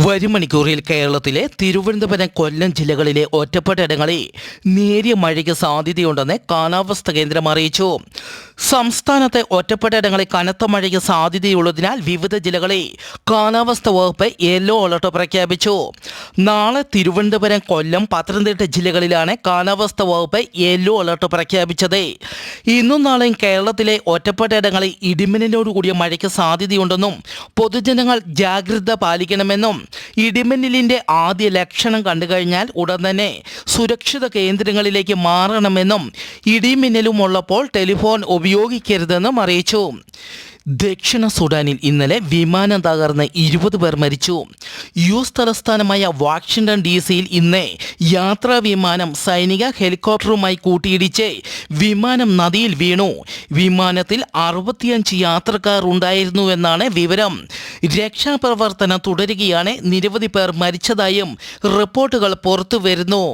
വരും മണിക്കൂറിൽ കേരളത്തിലെ തിരുവനന്തപുരം, കൊല്ലം ജില്ലകളിലെ ഒറ്റപ്പെട്ട ഇടങ്ങളിൽ നേരിയ മഴയ്ക്ക് സാധ്യതയുണ്ടെന്ന് കാലാവസ്ഥാ കേന്ദ്രം അറിയിച്ചു. സംസ്ഥാനത്തെ ഒറ്റപ്പെട്ട ഇടങ്ങളിൽ കനത്ത മഴയ്ക്ക് സാധ്യതയുള്ളതിനാൽ വിവിധ ജില്ലകളിൽ കാലാവസ്ഥാ വകുപ്പ് യെല്ലോ അലർട്ട് പ്രഖ്യാപിച്ചു. നാളെ തിരുവനന്തപുരം, കൊല്ലം, പത്തനംതിട്ട ജില്ലകളിലാണ് കാലാവസ്ഥാ വകുപ്പ് യെല്ലോ അലർട്ട് പ്രഖ്യാപിച്ചത്. ഇന്നും നാളെയും കേരളത്തിലെ ഒറ്റപ്പെട്ട ഇടങ്ങളിൽ ഇടിമിന്നലോടുകൂടിയ മഴയ്ക്ക് സാധ്യതയുണ്ടെന്നും പൊതുജനങ്ങൾ ജാഗ്രത പാലിക്കണമെന്നും ഇടിമിന്നലിന്റെ ആദ്യ ലക്ഷണം കണ്ടുകഴിഞ്ഞാൽ ഉടൻ തന്നെ സുരക്ഷിത കേന്ദ്രങ്ങളിലേക്ക് മാറണമെന്നും ഇടിമിന്നലും ഉള്ളപ്പോൾ ടെലിഫോൺ ഉപയോഗിക്കരുതെന്നും അറിയിച്ചു. ദക്ഷിണ സുഡാനിൽ ഇന്നലെ വിമാനം തകർന്ന് 20 പേർ മരിച്ചു. US തലസ്ഥാനമായ വാഷിംഗ്ടൺ DC-യിൽ ഇന്ന് യാത്രാ വിമാനം സൈനിക ഹെലികോപ്റ്ററുമായി കൂട്ടിയിടിച്ച് വിമാനം നദിയിൽ വീണു. വിമാനത്തിൽ 65 യാത്രക്കാർ ഉണ്ടായിരുന്നുവെന്നാണ് വിവരം. രക്ഷാപ്രവർത്തനം തുടരുകയാണ്. നിരവധി പേർ മരിച്ചതായും റിപ്പോർട്ടുകൾ പുറത്തുവരുന്നു.